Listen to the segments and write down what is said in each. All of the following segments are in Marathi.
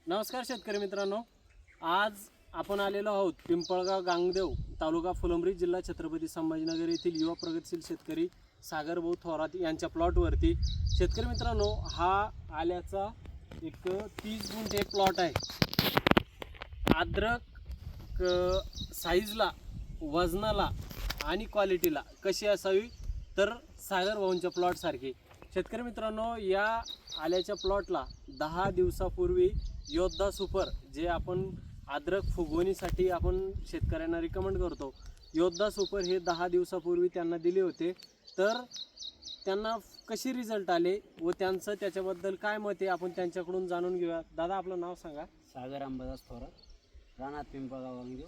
नमस्कार शेतकरी मित्रांनो, आज आपण आलेलो आहोत पिंपळगाव गांगदेव तालुका फुलंब्री जिल्हा छत्रपती संभाजीनगर येथील युवा प्रगतशील शेतकरी सागर भाऊ थोरात यांच्या प्लॉटवरती। शेतकरी मित्रांनो, हा आल्याचा एक 30 गुंठे प्लॉट आहे। अद्रक साईजला, वजनाला आणि क्वालिटीला कशी असावी तर सागर भाऊंच्या प्लॉट सारखी। शेतकरी मित्रांनो, या आल्याच्या प्लॉटला 10 दिवसापूर्वी योद्धा सुपर, जे आपण अद्रक फुगवणीसाठी आपण शेतकऱ्यांना रिकमेंड करतो, योद्धा सुपर हे 10 दिवसापूर्वी त्यांना दिले होते। तर त्यांना कशी रिझल्ट आले व त्यांचं त्याच्याबद्दल काय मत आहे आपण त्यांच्याकडून जाणून घेऊया। दादा, आपलं नाव सांगा। सागर अंबादास थोरात, राहणार पिंपळगाव गांगदेव,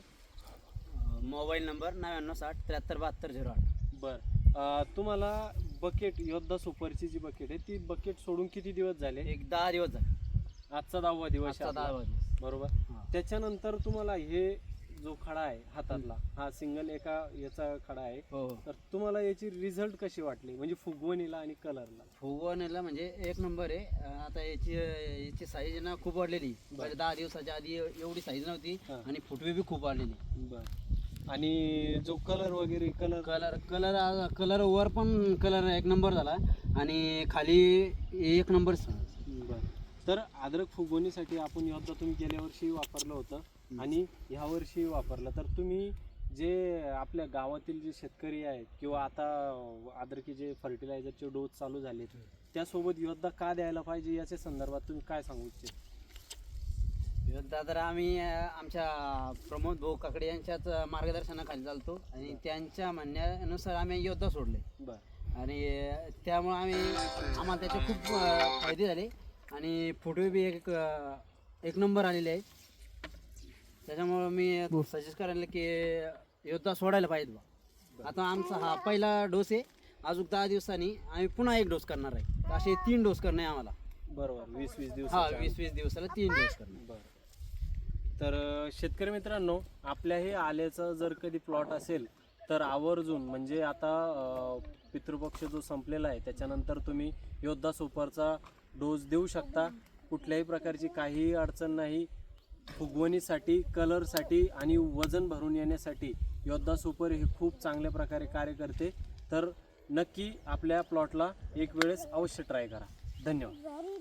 मोबाईल नंबर 9960 737208। बरं, तुम्हाला बकेट योद्धा सुपरची जी बकेट आहे ती बकेट सोडून किती दिवस झाले? एक 10 दिवस झाले। आजचा 10वा दिवस आहे 10 आपला. दिवस बरोबर. त्याच्यानंतर तुम्हाला हे जो खडा आहे हातातला, हा सिंगल एका याचा खडा आहे, हो तर तुम्हाला याची रिझल्ट कशी वाटली? म्हणजे फुगवणीला आणि कलरला? फुगवणीला म्हणजे एक नंबर आहे। आता याची साईज ना खूप वाढलेली, म्हणजे 10 दिवसाच्या आधी एवढी साईज नव्हती आणि फुटवे बी खूप वाढलेली। बरं. आणि जो कलर वगैरे कलर वर पण कलर एक नंबर झाला आणि खाली एक नंबर। बरं. तर अद्रक फुगवणीसाठी आपण योद्धा तुम्ही गेल्या वर्षी वापरलं होतं आणि ह्या वर्षी वापरलं, तर तुम्ही जे आपल्या गावातील जे शेतकरी आहेत किंवा आता अद्रकी जे फर्टिलायझरचे डोस चालू झाले त्यासोबत योद्धा का द्यायला पाहिजे याच्या संदर्भात तुम्ही काय सांगू इच्छिता? योद्धा तर आम्ही आमच्या प्रमोद भाऊ काकडे यांच्याच मार्गदर्शनाखाली चालतो आणि त्यांच्या म्हणण्यानुसार आम्ही योद्धा सोडले। बरं. आणि त्यामुळे आम्हाला त्याचे खूप फायदे झाले आणि फुटवे बी एक नंबर आलेले आहे। त्याच्यामुळं मी सजेस्ट करायला की योद्धा सोडायला पाहिजे बा। आता आमचा हा पहिला डोस आहे, अजून 10 दिवसांनी आम्ही पुन्हा एक डोस करणार आहे। तर असे 3 डोस करणे आम्हाला। बरोबर. 20-20 दिवस. हा, 20-20 दिवसाला 3 डोस करणे। बरं. तर शेतकरी मित्रांनो, आपल्या हे आल्याचा जर कधी प्लॉट असेल तर आवर्जून, म्हणजे आता पितृपक्ष जो संपलेला आहे त्याच्यानंतर तुम्ही योद्धा सुपरचा डोस देऊ शकता। कुठल्याही प्रकारची काहीही अडचण नाही। फुगवणीसाठी, कलरसाठी आणि वजन भरून येण्यासाठी योद्धा सुपर हे खूप चांगल्या प्रकारे कार्य करते। तर नक्की आपल्या प्लॉटला एक वेळेस अवश्य ट्राय करा। धन्यवाद.